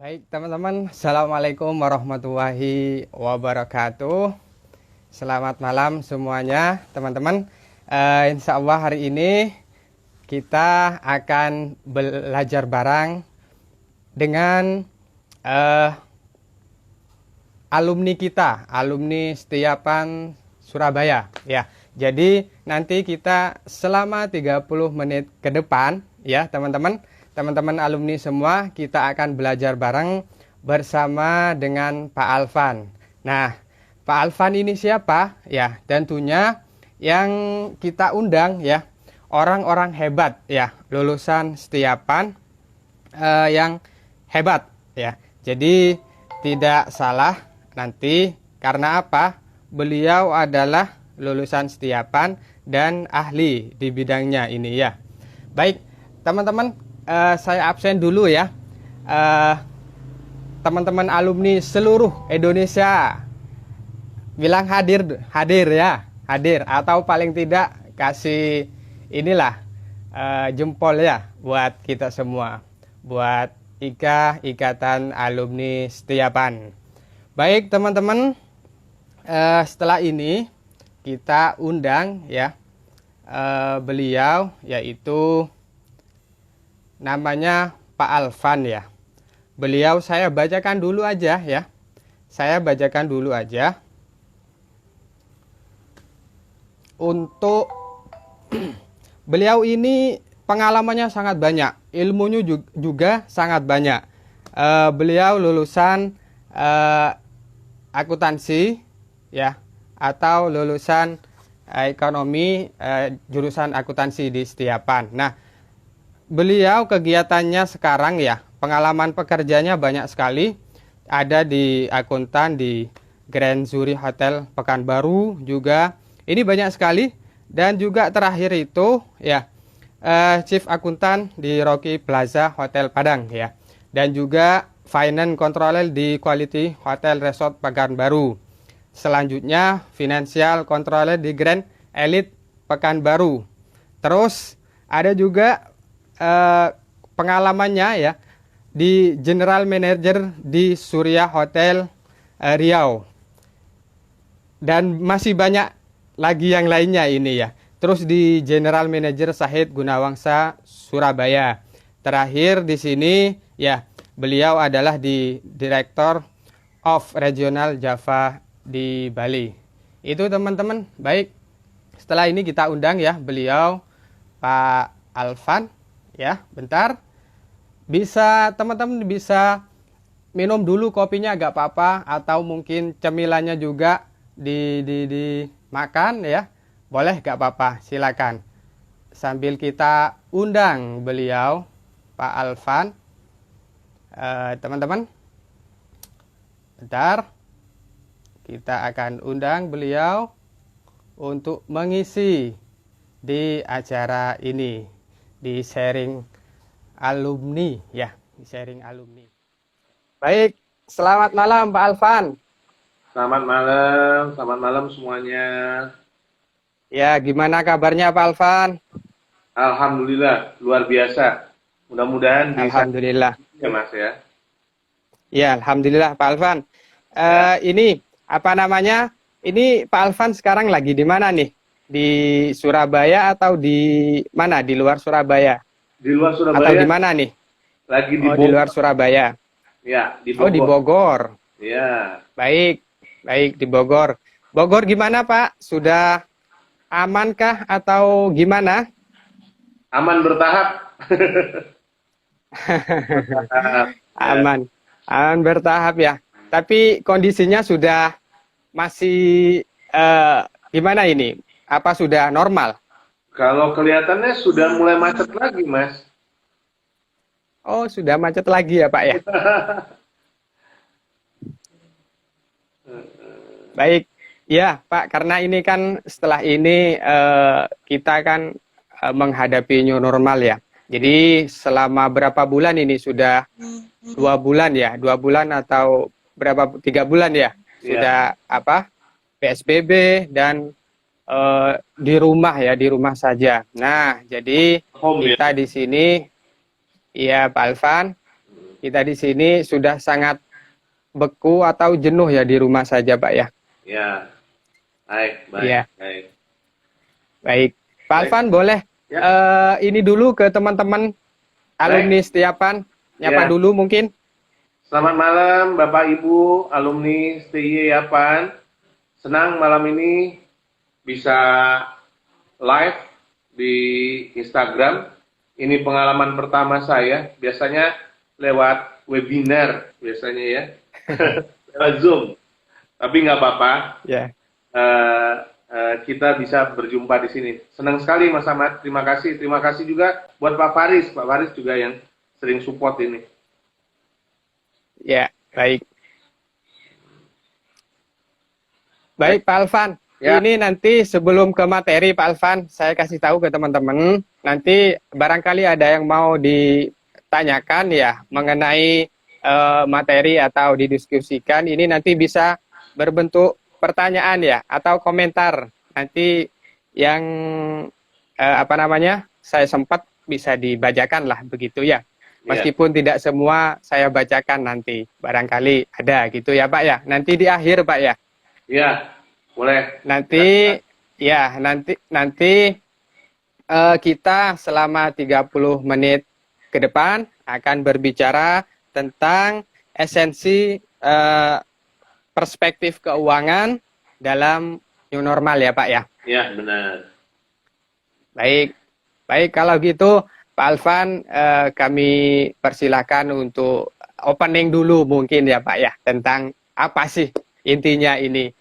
Baik, teman-teman. Assalamualaikum warahmatullahi wabarakatuh. Selamat malam semuanya, teman-teman. Insya Allah hari ini kita akan belajar bareng dengan alumni kita, alumni Setiapan Surabaya. Ya, jadi nanti kita selama 30 menit ke depan, ya teman-teman. Teman-teman alumni semua, kita akan belajar bareng bersama dengan Pak Alvan. Nah, Pak Alvan ini siapa? Ya, tentunya yang kita undang ya, orang-orang hebat ya, lulusan Setiapan yang hebat ya. Jadi tidak salah nanti karena apa? Beliau adalah lulusan Setiapan dan ahli di bidangnya ini ya. Baik, teman-teman. Saya absen dulu ya, teman-teman alumni seluruh Indonesia bilang hadir ya, hadir atau paling tidak kasih inilah jempol ya buat kita semua, buat Ikatan Alumni Setiapan. Baik teman-teman, setelah ini kita undang ya beliau, yaitu namanya Pak Alvan ya. Beliau saya bacakan dulu aja ya. Saya bacakan dulu aja. Untuk beliau ini pengalamannya sangat banyak, ilmunya juga sangat banyak. Beliau lulusan akuntansi ya, atau lulusan ekonomi jurusan akuntansi di Setiapan. Nah, beliau kegiatannya sekarang ya, pengalaman pekerjaannya banyak sekali. Ada di akuntan di Grand Zurich Hotel Pekanbaru juga. Ini banyak sekali. Dan juga terakhir itu ya, Chief Akuntan di Rocky Plaza Hotel Padang ya. Dan juga Finance Controller di Quality Hotel Resort Pekanbaru. Selanjutnya Financial Controller di Grand Elite Pekanbaru. Terus ada juga pengalamannya ya di General Manager di Surya Hotel Riau, dan masih banyak lagi yang lainnya ini ya. Terus di General Manager Sahid Gunawangsa Surabaya. Terakhir di sini ya, beliau adalah di Director of Regional Java di Bali. Itu teman-teman. Baik, setelah ini kita undang ya beliau Pak Alvan. Ya, bentar. Bisa teman-teman bisa minum dulu kopinya, gak apa-apa, atau mungkin cemilannya juga dimakan ya. Boleh, gak apa-apa, silakan. Sambil kita undang beliau Pak Alvan. Teman-teman. Bentar. Kita akan undang beliau untuk mengisi di acara ini. Di sharing alumni ya, di sharing alumni. Baik, selamat malam Pak Alvan. Selamat malam semuanya. Ya, gimana kabarnya Pak Alvan? Alhamdulillah, luar biasa. Mudah-mudahan bisa Alhamdulillah. ya Mas ya. Ya, alhamdulillah Pak Alvan. Ya. Ini apa namanya? Ini Pak Alvan sekarang lagi di mana nih? Di Surabaya atau di mana? Di luar Surabaya? Di luar Atau di Surabaya mana nih? lagi di Oh, di luar Bogor. Surabaya. Ya, di Oh, di Bogor. Bogor. Ya, Baik, baik di Bogor. Bogor gimana Pak? Sudah amankah atau gimana? aman bertahap. Bertahap. Ya. Aman, aman bertahap ya. Tapi kondisinya sudah masih gimana ini? Apa sudah normal? Kalau kelihatannya sudah mulai macet lagi, Mas. Oh, sudah macet lagi ya Pak ya? Baik, ya Pak, karena ini kan setelah ini kita kan menghadapi new normal ya. Jadi selama berapa bulan ini sudah 2 bulan ya, 2 bulan atau berapa 3 bulan ya, sudah apa PSBB dan di rumah ya, di rumah saja. Nah, jadi Home ya. kita di sini, ya Pak Alvan, Kita di sini sudah sangat beku atau jenuh ya di rumah saja, Pak ya. Ya, baik, Iya, baik. baik. Pak Baik. Alvan boleh Ya. ini dulu ke teman-teman alumni Setiapan, nyapa Ya. dulu mungkin. Selamat malam Bapak Ibu alumni STY Yapan. Senang malam ini bisa live di Instagram. Ini pengalaman pertama saya. Biasanya lewat webinar biasanya ya. Lewat Zoom. Tapi nggak apa-apa. Ya. Kita bisa berjumpa di sini. Senang sekali Mas Ahmad. Terima kasih. Terima kasih juga buat Pak Faris. Pak Faris juga yang sering support ini. Ya, baik. Baik, Pak Alvan. Ya. Ini nanti sebelum ke materi, Pak Alvan, saya kasih tahu ke teman-teman. Nanti barangkali ada yang mau ditanyakan ya mengenai materi atau didiskusikan. Ini nanti bisa berbentuk pertanyaan ya atau komentar. Nanti yang saya sempat bisa dibacakan lah begitu ya. Meskipun tidak semua saya bacakan nanti, barangkali ada gitu ya Pak ya. Nanti di akhir Pak ya. Iya, boleh. Nanti ya nanti kita selama 30 menit ke depan akan berbicara tentang esensi perspektif keuangan dalam new normal ya Pak ya. Iya, benar. Baik kalau gitu Pak Alvan, kami persilakan untuk opening dulu mungkin ya Pak ya, tentang apa sih intinya ini,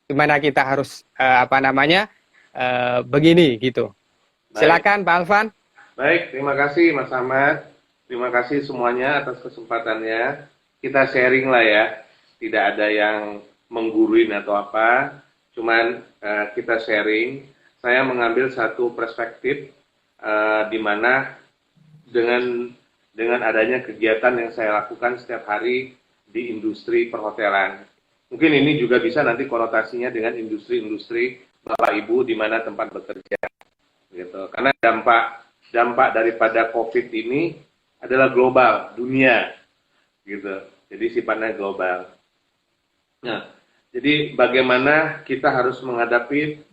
gimana kita harus begini gitu. Silakan Pak Alvan. Baik, terima kasih Mas Ahmad, terima kasih semuanya atas kesempatannya. Kita sharing lah ya, tidak ada yang mengguruin atau apa, cuman kita sharing. Saya mengambil satu perspektif di mana dengan adanya kegiatan yang saya lakukan setiap hari di industri perhotelan. Mungkin ini juga bisa nanti konotasinya dengan industri-industri Bapak Ibu di mana tempat bekerja. Gitu. Karena dampak daripada COVID ini adalah global, dunia. Gitu. Jadi sifatnya global. Nah, jadi bagaimana kita harus menghadapi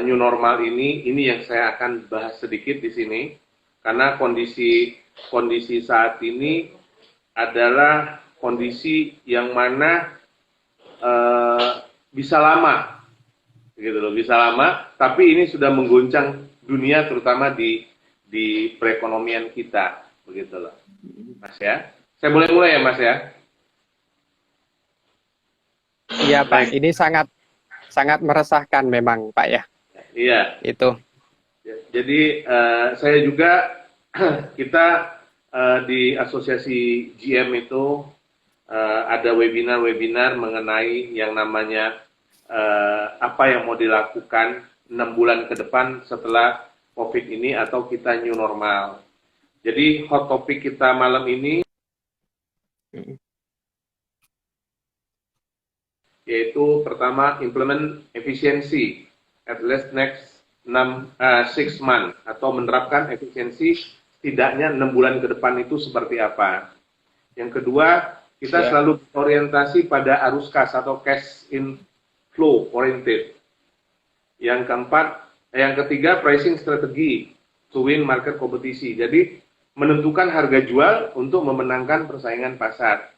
new normal ini yang saya akan bahas sedikit di sini, karena kondisi saat ini adalah kondisi yang mana bisa lama, gitu loh, bisa lama, tapi ini sudah mengguncang dunia terutama di perekonomian kita, begitu loh, Mas ya. Saya boleh mulai ya Mas ya? Iya Pak, ini sangat meresahkan memang Pak ya. Iya. Itu. Jadi saya juga kita di asosiasi GM itu ada webinar mengenai yang namanya apa yang mau dilakukan 6 bulan ke depan setelah COVID ini atau kita new normal. Jadi hot topic kita malam ini yaitu pertama implement efisiensi at least next 6 months atau menerapkan efisiensi setidaknya 6 bulan ke depan itu seperti apa. Yang kedua, kita selalu orientasi pada arus kas atau cash inflow oriented. Yang ketiga, pricing strategi to win market kompetisi. Jadi menentukan harga jual untuk memenangkan persaingan pasar.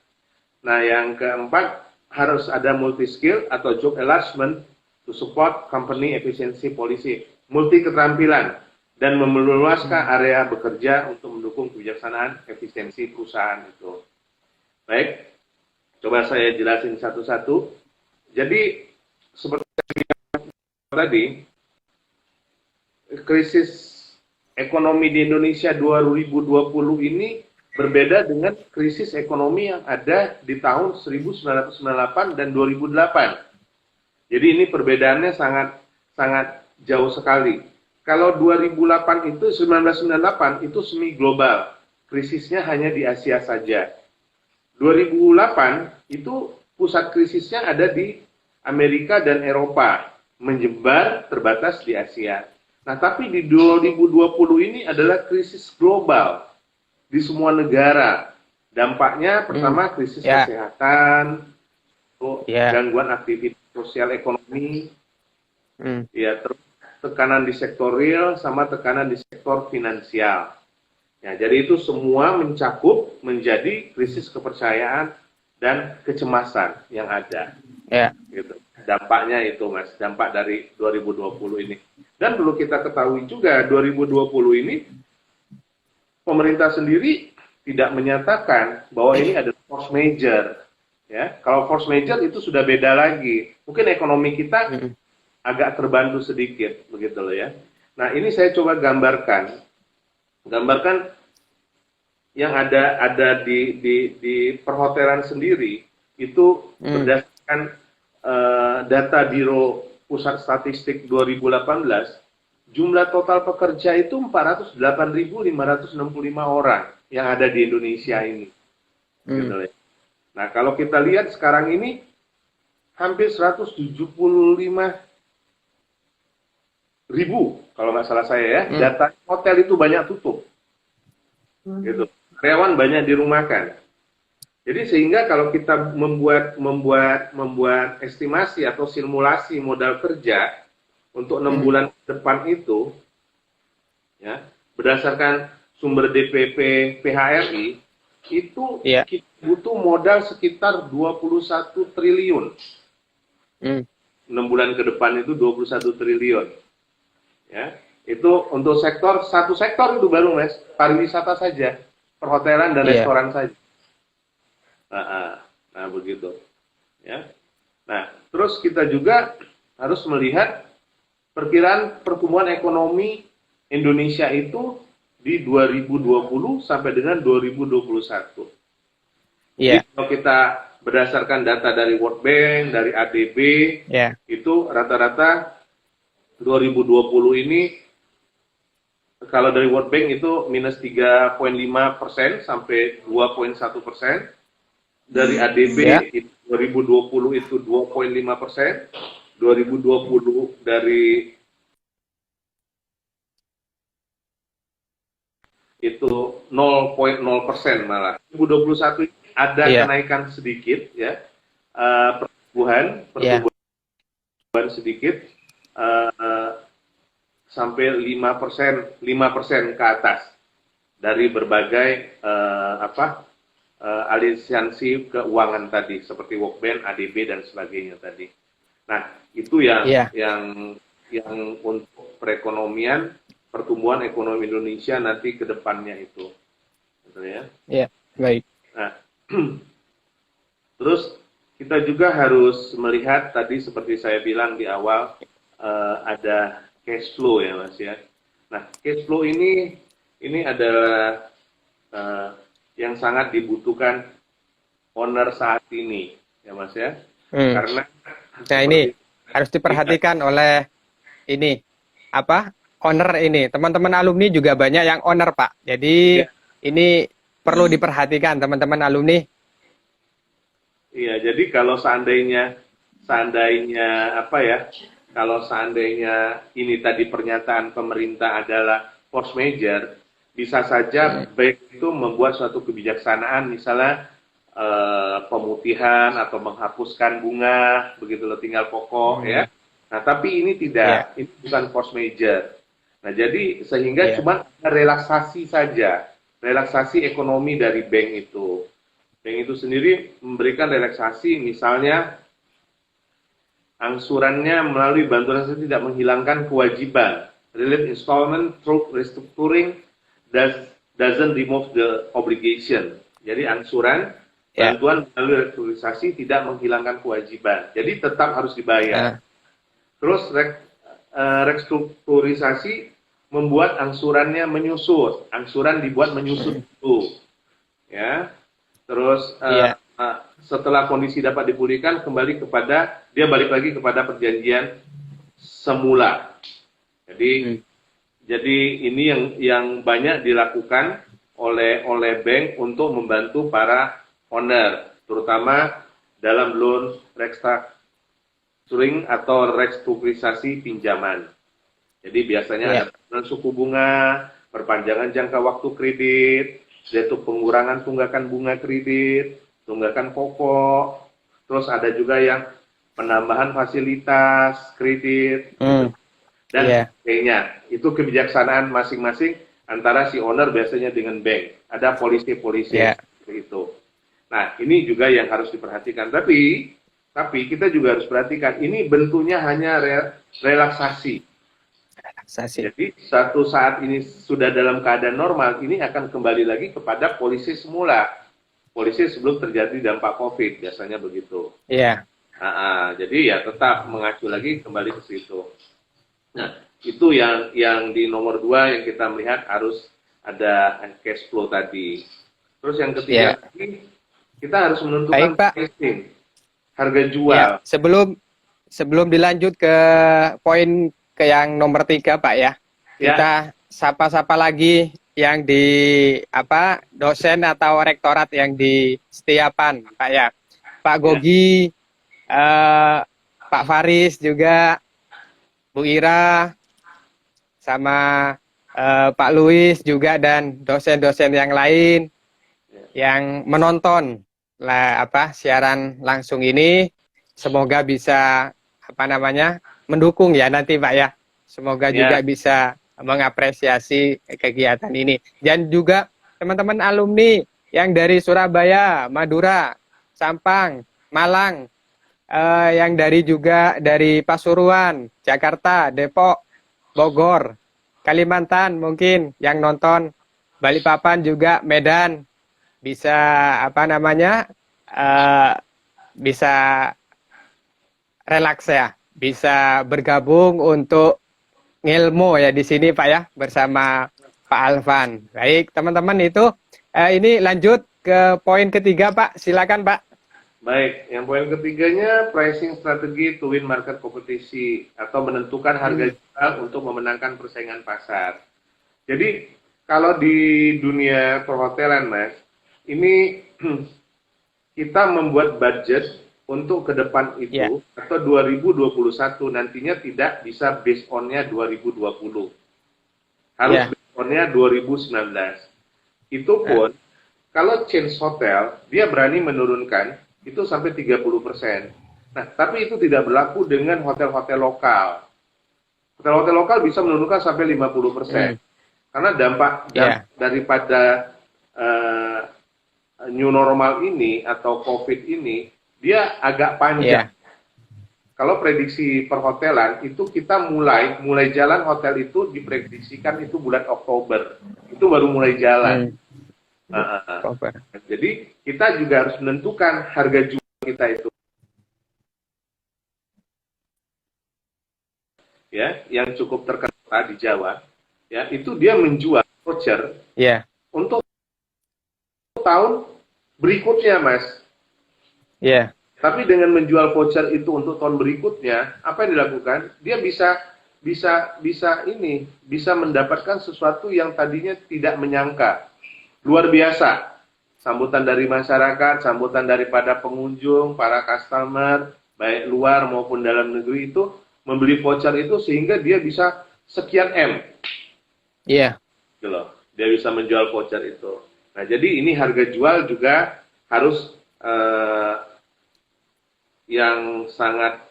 Nah, yang keempat, harus ada multi skill atau job enlargement to support company efficiency policy, multi keterampilan dan meluaskan area bekerja untuk mendukung kebijaksanaan efisiensi perusahaan itu. Baik, coba saya jelasin satu-satu. Jadi seperti tadi, krisis ekonomi di Indonesia 2020 ini berbeda dengan krisis ekonomi yang ada di tahun 1998 dan 2008. Jadi ini perbedaannya sangat jauh sekali. Kalau 1998 itu semi global, krisisnya hanya di Asia saja. 2008 itu pusat krisisnya ada di Amerika dan Eropa, menyebar terbatas di Asia. Nah, tapi di 2020 ini adalah krisis global di semua negara Dampaknya pertama krisis Ya. kesehatan, Ya. gangguan aktivitas sosial ekonomi, Hmm. ya terus tekanan di sektor real sama tekanan di sektor finansial. Ya, jadi itu semua mencakup menjadi krisis kepercayaan dan kecemasan yang ada. Ya. Gitu. Dampaknya itu, Mas, dampak dari 2020 ini. Dan perlu kita ketahui juga 2020 ini pemerintah sendiri tidak menyatakan bahwa ini adalah force major. Ya, kalau force major itu sudah beda lagi. Mungkin ekonomi kita agak terbantu sedikit, begitu loh ya. Nah, ini saya coba gambarkan yang ada di perhotelan sendiri itu berdasarkan data Biro Pusat Statistik 2018, jumlah total pekerja itu 408.565 orang yang ada di Indonesia ini. Gitu ya. Nah, kalau kita lihat sekarang ini hampir 175.000 kalau nggak salah saya ya, data hotel itu banyak tutup. Gitu. Karyawan banyak dirumahkan. Jadi sehingga kalau kita membuat estimasi atau simulasi modal kerja untuk 6 bulan ke depan itu, ya, berdasarkan sumber DPP PHRI itu kita butuh modal sekitar 21 triliun. 6 bulan ke depan itu 21 triliun. Ya, itu untuk satu sektor itu baru, Mas, pariwisata saja, perhotelan dan restoran saja. Nah, begitu. Ya. Nah, terus kita juga harus melihat perkiraan pertumbuhan ekonomi Indonesia itu di 2020 sampai dengan 2021. Jadi kalau kita berdasarkan data dari World Bank, dari ADB, itu rata-rata 2020 ini kalau dari World Bank itu minus 3,5% sampai 2,1%. Dari ADB 2020 itu 2,5%, 2020 dari itu 0,0% malah. 2021 ada kenaikan sedikit ya, pertumbuhan sedikit sampai 5% ke atas dari berbagai aliansi keuangan tadi seperti World Bank, ADB dan sebagainya tadi. Nah, itu yang untuk perekonomian, pertumbuhan ekonomi Indonesia nanti ke depannya itu. Betul ya? Iya, baik. Nah, terus kita juga harus melihat tadi seperti saya bilang di awal ada cash flow ya, Mas ya. Nah, cash flow ini adalah yang sangat dibutuhkan owner saat ini, ya Mas ya. Karena ini harus diperhatikan oleh owner ini. Teman-teman alumni juga banyak yang owner, Pak. Jadi ini perlu diperhatikan teman-teman alumni. Iya, jadi kalau seandainya kalau seandainya ini tadi pernyataan pemerintah adalah force major, bisa saja baik itu membuat suatu kebijaksanaan, misalnya pemutihan atau menghapuskan bunga, begitu loh, tinggal pokok ya. Nah, tapi ini tidak, ini bukan force major. Nah, jadi sehingga cuma relaksasi saja, relaksasi ekonomi dari bank itu. Bank itu sendiri memberikan relaksasi, misalnya angsurannya melalui bantuan sosial tidak menghilangkan kewajiban. Relief installment through restructuring doesn't remove the obligation. Jadi angsuran, bantuan melalui restrukturisasi tidak menghilangkan kewajiban. Jadi tetap harus dibayar. Terus restrukturisasi membuat angsurannya menyusut. Angsuran dibuat menyusut itu. Ya. Terus setelah kondisi dapat dipulihkan, dia balik lagi kepada perjanjian semula. Jadi ini yang banyak dilakukan oleh bank untuk membantu para owner, terutama dalam loan restructuring atau restrukturisasi pinjaman. Jadi biasanya ada penurunan suku bunga, perpanjangan jangka waktu kredit, yaitu pengurangan tunggakan bunga kredit, tunggakan pokok, terus ada juga yang penambahan fasilitas kredit, dan sebagainya. Itu kebijaksanaan masing-masing antara si owner biasanya dengan bank. Ada polisi-polisi seperti itu. Nah, ini juga yang harus diperhatikan. Tapi kita juga harus perhatikan, ini bentuknya hanya relaksasi. Jadi, satu saat ini sudah dalam keadaan normal, ini akan kembali lagi kepada polisi semula. Polisi sebelum terjadi dampak COVID, biasanya begitu. Iya. Jadi ya tetap mengacu lagi kembali ke situ. Nah, itu yang di nomor 2 yang kita melihat harus ada cash flow tadi. Terus yang ketiga lagi, kita harus menentukan pricing, harga jual. Ya, sebelum dilanjut ke poin ke yang nomor 3, Pak ya. Kita sapa-sapa lagi yang di dosen atau rektorat yang di Setiapan, Pak ya. Pak Gogi, Pak Faris juga, Bu Ira, sama Pak Luis juga, dan dosen-dosen yang lain yang menonton siaran langsung ini. Semoga bisa mendukung ya nanti, Pak ya. Semoga juga bisa mengapresiasi kegiatan ini. Dan juga teman-teman alumni yang dari Surabaya, Madura, Sampang, Malang, yang dari Pasuruan, Jakarta, Depok, Bogor, Kalimantan mungkin yang nonton, Balikpapan juga, Medan, bisa bisa relaks ya, bisa bergabung untuk ngilmu ya di sini, Pak ya, bersama Pak Alvan. Baik teman-teman, itu ini lanjut ke poin ketiga, Pak. Silakan, Pak. Baik, yang poin ketiganya pricing strategi to win market kompetisi atau menentukan harga jual untuk memenangkan persaingan pasar. Jadi kalau di dunia perhotelan, Mas, ini kita membuat budget untuk ke depan itu atau 2021 nantinya tidak bisa based on-nya 2020. Harus based on-nya 2019. Itu pun kalau chain hotel dia berani menurunkan itu sampai 30%. Nah, tapi itu tidak berlaku dengan hotel-hotel lokal. Hotel-hotel lokal bisa menurunkan sampai 50%. Karena dampak daripada new normal ini atau COVID ini, dia agak panjang. Kalau prediksi perhotelan itu kita mulai jalan hotel itu diprediksikan itu bulan Oktober. Itu baru mulai jalan. Jadi kita juga harus menentukan harga jual kita itu. Ya, yang cukup terkenal di Jawa, ya, itu dia menjual voucher untuk tahun berikutnya, Mas. Tapi dengan menjual voucher itu untuk tahun berikutnya, apa yang dilakukan? Dia bisa mendapatkan sesuatu yang tadinya tidak menyangka. Luar biasa. Sambutan dari masyarakat, sambutan daripada pengunjung, para customer, baik luar maupun dalam negeri itu membeli voucher itu sehingga dia bisa sekian M. Gitu loh. Dia bisa menjual voucher itu. Nah, jadi ini harga jual juga harus yang sangat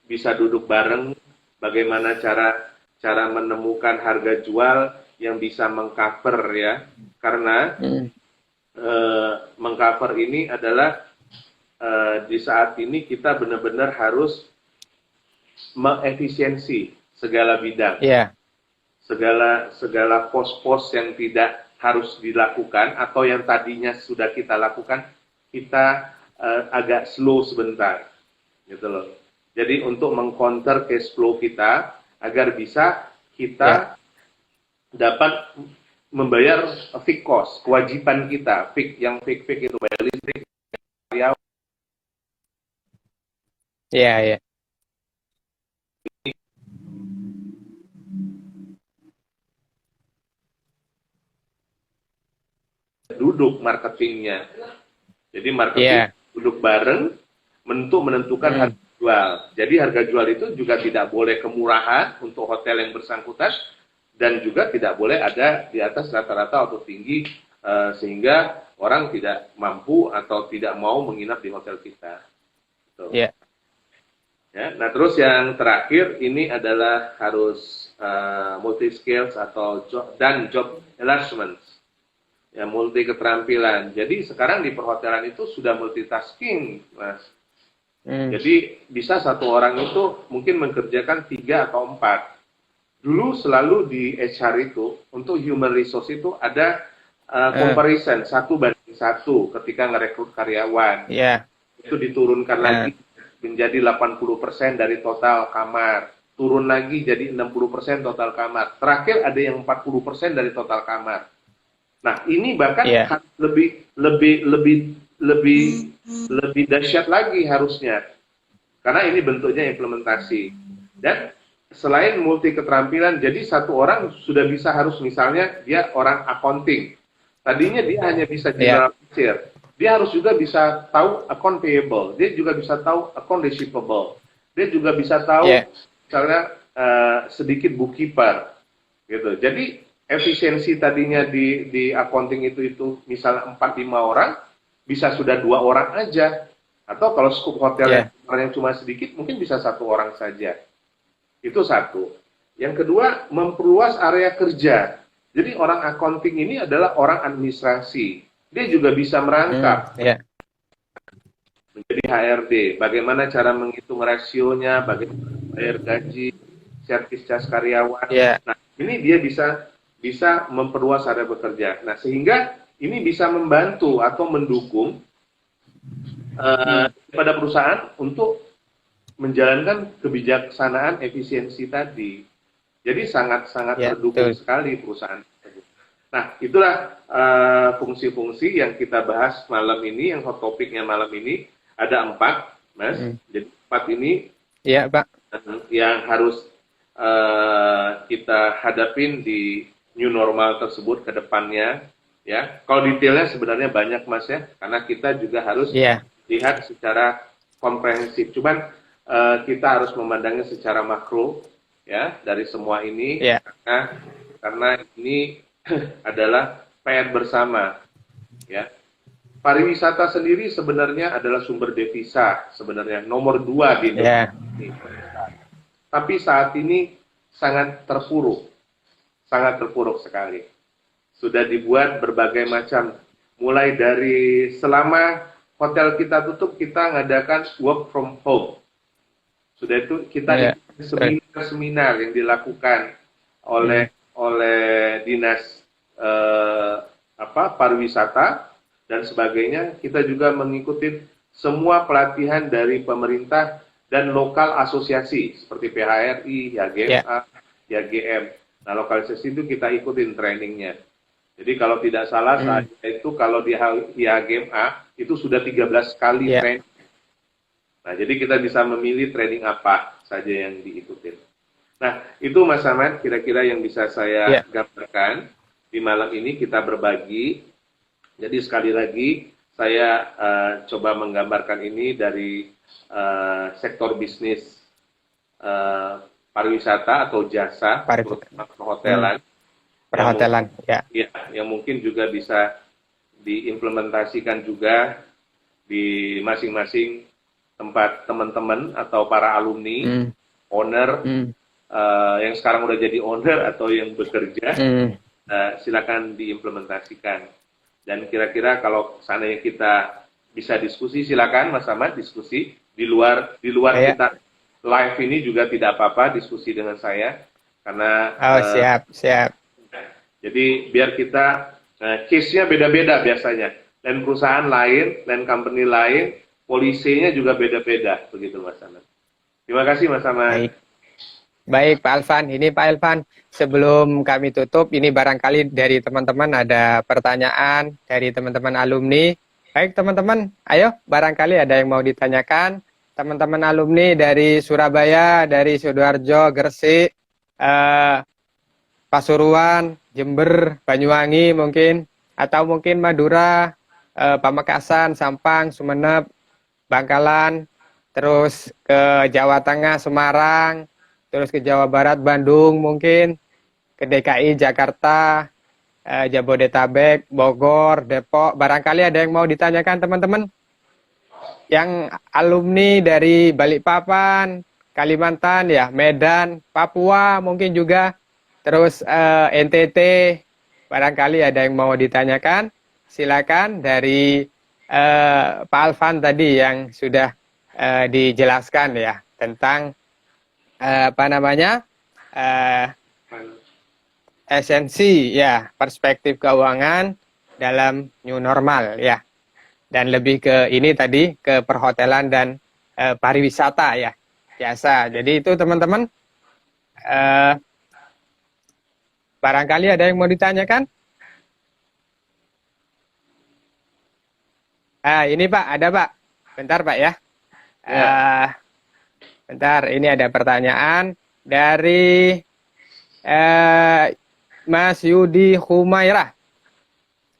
bisa duduk bareng, bagaimana cara menemukan harga jual yang bisa mengcover ya, karena mengcover ini adalah di saat ini kita benar-benar harus mengefisiensi segala bidang, segala pos-pos yang tidak harus dilakukan atau yang tadinya sudah kita lakukan, kita agak slow sebentar, gitu loh. Jadi untuk mengcounter cash flow kita agar bisa kita dapat membayar fixed cost, kewajiban kita, yang fixed itu bayar listrik, karyawan. Duduk marketingnya. Jadi marketing duduk bareng menentukan harga jual. Jadi harga jual itu juga tidak boleh kemurahan untuk hotel yang bersangkutan dan juga tidak boleh ada di atas rata-rata atau tinggi sehingga orang tidak mampu atau tidak mau menginap di hotel kita. Gitu. Ya. Ya, nah terus yang terakhir ini adalah harus multi skills atau job enlargement, ya multi keterampilan. Jadi sekarang di perhotelan itu sudah multitasking, Mas. Jadi bisa satu orang itu mungkin mengerjakan 3 atau 4. Dulu selalu di HR itu untuk human resource itu ada comparison 1:1 ketika ngerekrut karyawan. Ya. Itu diturunkan lagi menjadi 80% dari total kamar, turun lagi jadi 60% total kamar, terakhir ada yang 40% dari total kamar. Nah ini bahkan lebih dahsyat lagi harusnya, karena ini bentuknya implementasi. Dan selain multi keterampilan, jadi satu orang sudah bisa harus misalnya dia orang accounting, tadinya dia hanya bisa general manager. Dia harus juga bisa tahu account payable, dia juga bisa tahu account receivable, dia juga bisa tahu misalnya sedikit bookkeeper, gitu. Jadi efisiensi tadinya di accounting itu misalnya 4-5 orang, bisa sudah 2 orang aja, atau kalau skup hotel yang cuma sedikit mungkin bisa 1 orang saja. Itu satu. Yang kedua, memperluas area kerja. Jadi orang accounting ini adalah orang administrasi. Dia juga bisa merangkap menjadi HRD. Bagaimana cara menghitung rasionya, bagaimana bayar gaji, servis jas karyawan. Nah, ini dia bisa memperluas area bekerja. Nah, sehingga ini bisa membantu atau mendukung pada perusahaan untuk menjalankan kebijaksanaan efisiensi tadi. Jadi sangat-sangat mendukung sekali perusahaan. Nah, itulah fungsi-fungsi yang kita bahas malam ini, yang hot topiknya malam ini. Ada 4, Mas. Jadi 4 ini Pak, yang harus kita hadapin di new normal tersebut ke depannya. Ya, kalau detailnya sebenarnya banyak, Mas, ya, karena kita juga harus lihat secara komprehensif. Cuman kita harus memandangnya secara makro, ya, dari semua ini, karena ini adalah PR bersama, ya. Pariwisata sendiri sebenarnya adalah sumber devisa, sebenarnya nomor 2 di Indonesia. Tapi saat ini sangat terpuruk sekali. Sudah dibuat berbagai macam, mulai dari selama hotel kita tutup, kita ngadakan work from home. Sudah itu kita seminar-seminar yang dilakukan oleh dinas pariwisata dan sebagainya. Kita juga mengikuti semua pelatihan dari pemerintah dan lokal asosiasi seperti PHRI, YGMA, YGM. Nah, lokalisasi itu kita ikutin trainingnya. Jadi kalau tidak salah saat itu kalau di YGMA itu sudah 13 kali training. Nah, jadi kita bisa memilih training apa saja yang diikutin. Nah, itu Mas Ahmad kira-kira yang bisa saya gambarkan di malam ini, kita berbagi. Jadi sekali lagi saya coba menggambarkan ini dari sektor bisnis pariwisata atau jasa perhotelan. Perhotelan, yang mungkin juga bisa diimplementasikan juga di masing-masing tempat teman-teman atau para alumni, owner, yang sekarang udah jadi owner atau yang bekerja, silakan diimplementasikan. Dan kira-kira kalau seandainya kita bisa diskusi, silakan Mas Ahmad diskusi di luar kita live ini juga tidak apa-apa diskusi dengan saya, karena siap. Jadi biar kita case-nya beda-beda biasanya, dan perusahaan lain, dan company lain, polisinya juga beda-beda, begitu Mas Ahmad. Terima kasih Mas Ahmad. Baik Pak Alvan, ini Pak Alvan, sebelum kami tutup, ini barangkali dari teman-teman ada pertanyaan dari teman-teman alumni. Baik teman-teman, ayo barangkali ada yang mau ditanyakan. Teman-teman alumni dari Surabaya, dari Sidoarjo, Gresik, Pasuruan, Jember, Banyuwangi mungkin, atau mungkin Madura, Pamekasan, Sampang, Sumeneb, Bangkalan, terus ke Jawa Tengah, Semarang, terus ke Jawa Barat, Bandung mungkin, ke DKI, Jakarta, Jabodetabek, Bogor, Depok. Barangkali ada yang mau ditanyakan teman-teman? Yang alumni dari Balikpapan, Kalimantan, ya, Medan, Papua mungkin juga, terus NTT, barangkali ada yang mau ditanyakan, silakan dari Pak Alvan tadi yang sudah dijelaskan ya tentang apa namanya esensi ya perspektif keuangan dalam new normal ya. Dan lebih ke ini tadi, ke perhotelan dan pariwisata ya, biasa. Jadi itu teman-teman, barangkali ada yang mau ditanyakan? Ini Pak, ada Pak. Bentar Pak ya. Bentar, ini ada pertanyaan dari Mas Yudi Humairah.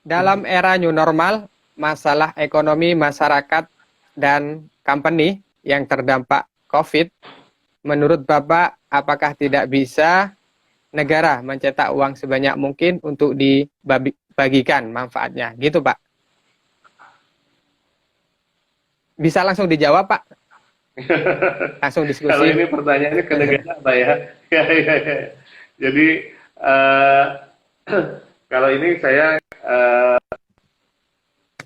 Dalam era new normal, masalah ekonomi masyarakat dan company yang terdampak COVID, menurut Bapak, apakah tidak bisa negara mencetak uang sebanyak mungkin untuk dibagikan manfaatnya? Gitu, Pak. Bisa langsung dijawab, Pak? Langsung diskusi. Kalau ini pertanyaannya ke negara, Pak ya. Ya. Jadi, kalau ini saya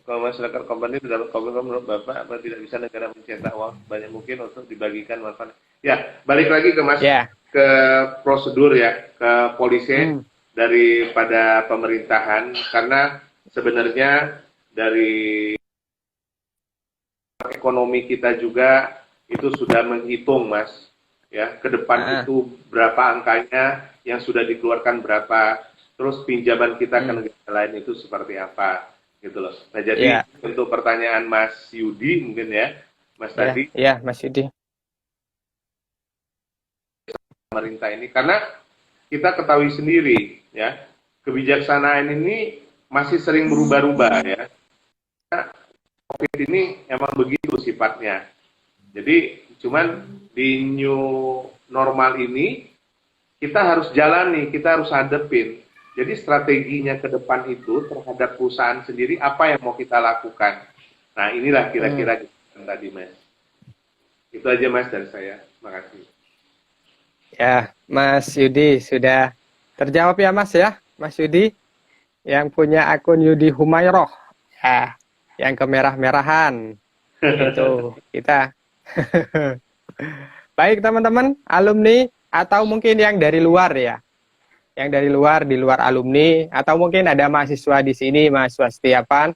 kalau masyarakat company dalam komitmen menurut Bapak, apa tidak bisa negara mencetak uang banyak mungkin untuk dibagikan manfaat? Ya, balik lagi ke Mas, ke prosedur ya, ke polisi daripada pemerintahan, karena sebenarnya dari ekonomi kita juga itu sudah menghitung Mas, ya, ke depan itu berapa angkanya yang sudah dikeluarkan berapa, terus pinjaman kita ke negara lain itu seperti apa. Gitu loh. Nah, jadi untuk pertanyaan Mas Yudi mungkin ya, Mas tadi. Ya, Mas Yudi. Pemerintah ini, karena kita ketahui sendiri ya, kebijaksanaan ini masih sering berubah-ubah ya. Karena COVID ini emang begitu sifatnya. Jadi cuman di new normal ini kita harus jalani, kita harus hadepin. Jadi strateginya ke depan itu terhadap perusahaan sendiri apa yang mau kita lakukan. Nah inilah kira-kira tadi Mas. Itu aja Mas dari saya. Makasih. Ya Mas Yudi sudah terjawab ya Mas ya. Mas Yudi yang punya akun Yudi Humayroh. Ya, yang kemerah-merahan. Itu kita. Baik teman-teman alumni atau mungkin yang dari luar ya. Yang dari luar, di luar alumni, atau mungkin ada mahasiswa di sini, mahasiswa Setiapan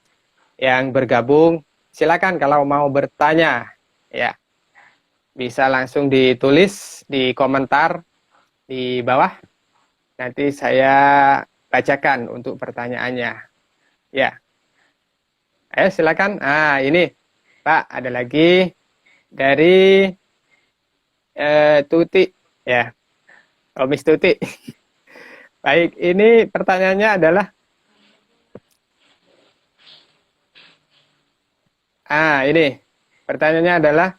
yang bergabung, silakan kalau mau bertanya, ya bisa langsung ditulis di komentar di bawah, nanti saya bacakan untuk pertanyaannya, ya. Ayo silakan. Ini Pak, ada lagi dari Tuti, ya, Miss Tuti. Baik, ini pertanyaannya adalah ini pertanyaannya adalah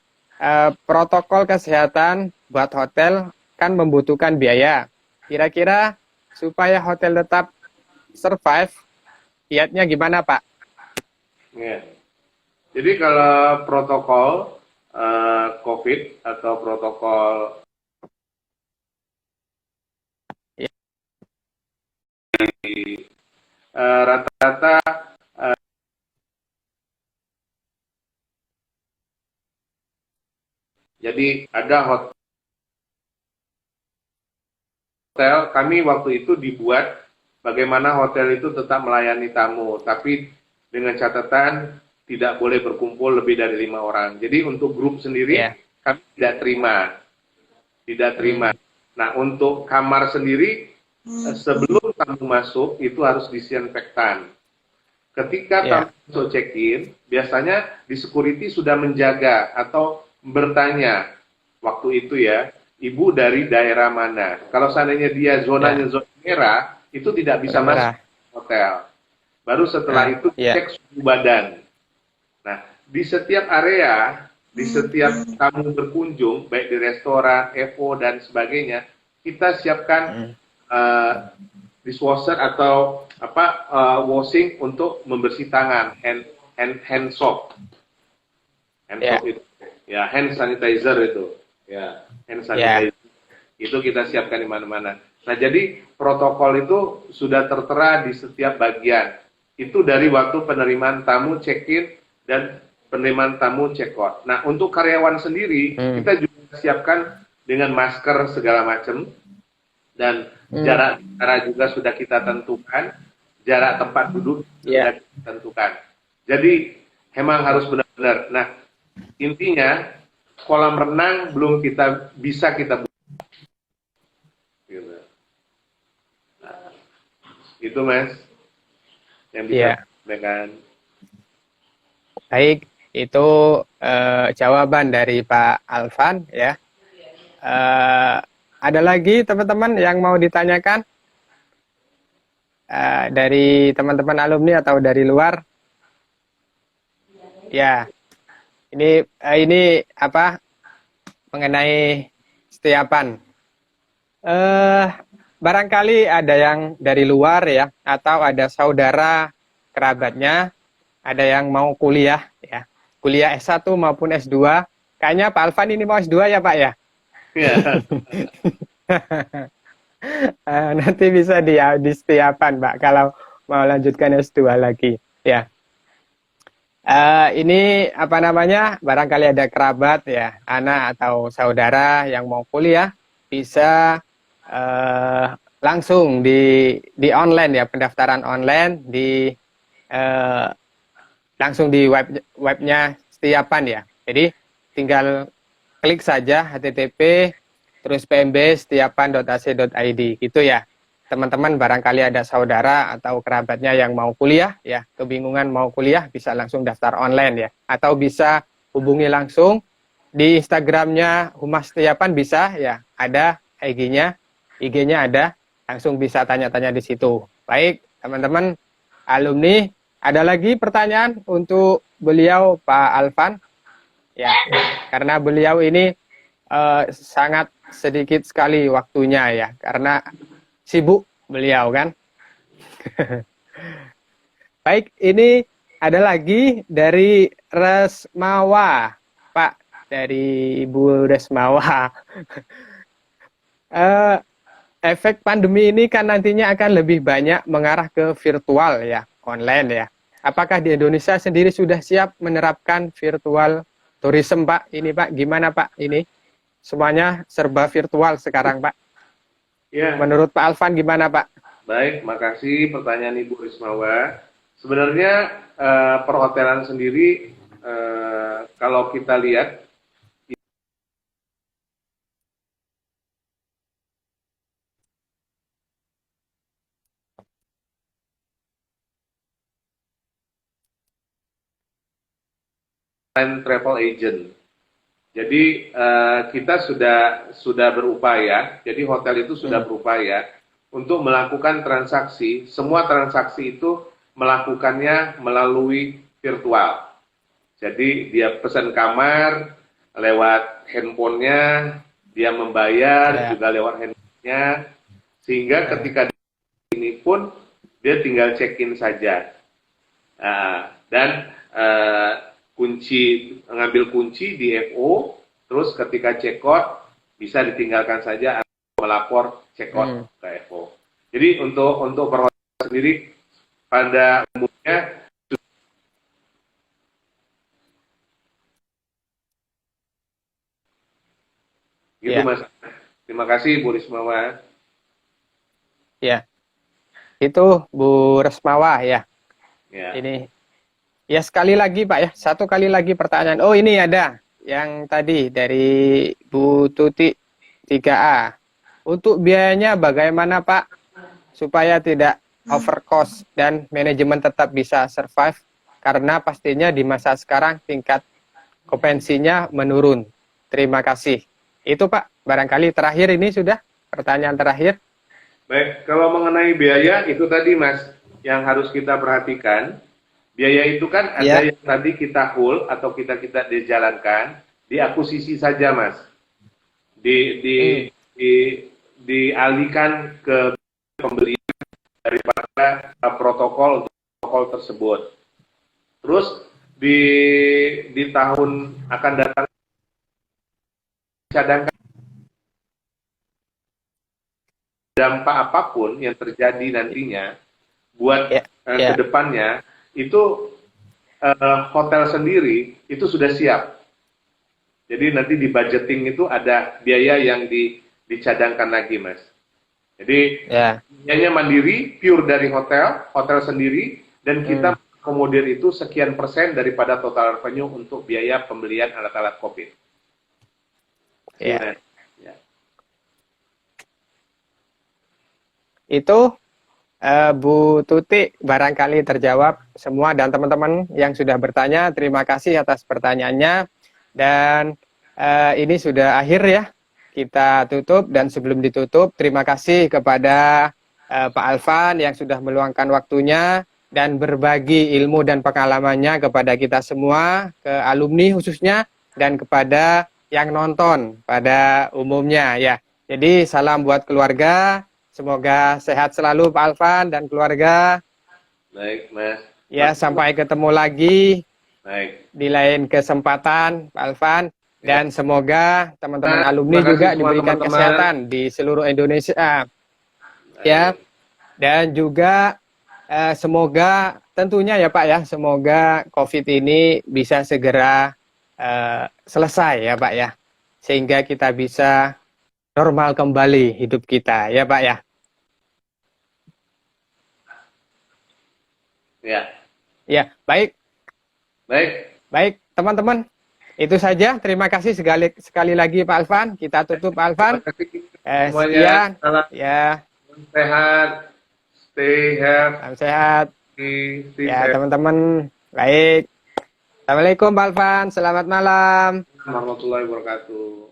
protokol kesehatan buat hotel kan membutuhkan biaya. Kira-kira supaya hotel tetap survive, kiatnya gimana Pak? Ya. Jadi kalau protokol COVID atau protokol rata-rata jadi ada hotel, kami waktu itu dibuat bagaimana hotel itu tetap melayani tamu, tapi dengan catatan tidak boleh berkumpul lebih dari 5 orang. Jadi untuk grup sendiri kami tidak terima. Nah untuk kamar sendiri sebelum tamu masuk itu harus disinfektan. Ketika tamu masuk check-in, biasanya di security sudah menjaga atau bertanya waktu itu ya, ibu dari daerah mana. Kalau seandainya dia zonanya zona merah, itu tidak bisa masuk hotel. Baru setelah itu cek suhu badan. Nah, di setiap area, di setiap tamu berkunjung, baik di restoran, EVO dan sebagainya, kita siapkan uh, dishwasher atau washing untuk membersih tangan, hand soap. Hand soap itu. Ya, hand sanitizer itu. Ya, hand sanitizer. Itu kita siapkan di mana-mana. Nah, jadi protokol itu sudah tertera di setiap bagian. Itu dari waktu penerimaan tamu check-in dan penerimaan tamu check-out. Nah, untuk karyawan sendiri, kita juga siapkan dengan masker segala macam. Dan jarak juga sudah kita tentukan. Jarak tempat duduk sudah kita tentukan. Jadi, memang harus benar-benar. Nah, intinya, kolam renang belum bisa kita buka. Nah, itu Mas yang bisa sampaikan. Baik, itu jawaban dari Pak Alvan ya. Ada lagi teman-teman yang mau ditanyakan dari teman-teman alumni atau dari luar? Ya, ini apa mengenai setiapan. Barangkali ada yang dari luar ya, atau ada saudara kerabatnya, ada yang mau kuliah ya, kuliah S1 maupun S2. Kayaknya Pak Alvan ini mau S2 ya Pak ya? Iya. Nanti bisa di setiapan Pak kalau mau lanjutkan S2 lagi ya. Ini apa namanya, barangkali ada kerabat ya, anak atau saudara yang mau kuliah, bisa langsung di online ya, pendaftaran online langsung di webnya Setiapan ya. Jadi tinggal klik saja http terus pmbsetiapan.ac.id gitu ya. Teman-teman barangkali ada saudara atau kerabatnya yang mau kuliah ya, kebingungan mau kuliah, bisa langsung daftar online ya, atau bisa hubungi langsung di Instagramnya Humas Setiapan bisa ya, ada IG-nya ada, langsung bisa tanya-tanya di situ. Baik teman-teman alumni, ada lagi pertanyaan untuk beliau Pak Alvan ya, karena beliau ini sangat sedikit sekali waktunya ya, karena sibuk beliau kan. Baik, ini ada lagi dari Resmawa, Pak, dari Ibu Resmawa. Efek pandemi ini kan nantinya akan lebih banyak mengarah ke virtual ya, online ya. Apakah di Indonesia sendiri sudah siap menerapkan virtual tourism Pak? Ini Pak, gimana Pak ini? Semuanya serba virtual sekarang Pak. Ya. Menurut Pak Alvan gimana Pak? Baik, makasih pertanyaan Ibu Rismawa. Sebenarnya perhotelan sendiri kalau kita lihat travel agent. Jadi kita sudah berupaya, jadi hotel itu sudah berupaya untuk melakukan transaksi, semua transaksi itu melakukannya melalui virtual. Jadi dia pesan kamar lewat handphonenya, dia membayar juga lewat handphonenya, sehingga ketika ini pun dia tinggal check-in saja. Dan ngambil kunci di FO, terus ketika check out bisa ditinggalkan saja atau melapor check out ke FO. Jadi untuk perhotelan sendiri pada umumnya gitu Mas. Terima kasih Bu Rismawa. Ya, itu Bu Rismawa ya. Ini ya, sekali lagi Pak ya, satu kali lagi pertanyaan. Oh, ini ada yang tadi dari Bu Tuti 3A. Untuk biayanya bagaimana Pak supaya tidak overcost dan manajemen tetap bisa survive, karena pastinya di masa sekarang tingkat okupansinya menurun. Terima kasih. Itu Pak, barangkali terakhir ini sudah pertanyaan terakhir. Baik, kalau mengenai biaya itu tadi Mas yang harus kita perhatikan. Biaya itu kan ada yang tadi kita hold atau kita dijalankan, diakuisisi saja Mas, dialihkan ke pembelian daripada protokol tersebut. Terus di tahun akan datang cadangkan dampak apapun yang terjadi nantinya buat kedepannya itu hotel sendiri itu sudah siap. Jadi nanti di budgeting itu ada biaya yang dicadangkan lagi, Mas. Jadi biayanya mandiri, pure dari hotel sendiri, dan kita akomodir itu sekian persen daripada total revenue untuk biaya pembelian alat-alat COVID. Ya. Itu Bu Tuti barangkali terjawab semua, dan teman-teman yang sudah bertanya, terima kasih atas pertanyaannya. Dan ini sudah akhir ya, kita tutup. Dan sebelum ditutup, terima kasih kepada Pak Alvan yang sudah meluangkan waktunya dan berbagi ilmu dan pengalamannya kepada kita semua, ke alumni khususnya, dan kepada yang nonton pada umumnya ya. Jadi salam buat keluarga, semoga sehat selalu Pak Alvan dan keluarga. Baik, Mas. Ya, sampai ketemu lagi. Baik. Di lain kesempatan Pak Alvan, dan semoga teman-teman alumni juga diberikan kesehatan di seluruh Indonesia. Ya. Dan juga semoga tentunya ya Pak ya, semoga COVID ini bisa segera selesai ya Pak ya, sehingga kita bisa normal kembali hidup kita ya Pak ya. Ya. Ya, baik. Baik, teman-teman. Itu saja. Terima kasih sekali lagi Pak Alvan. Kita tutup Pak Alvan. Sekian. Ya. Sehat. Stay healthy. Sehat. Ya, teman-teman. Baik. Assalamualaikum Pak Alvan. Selamat malam. Warahmatullahi wabarakatuh.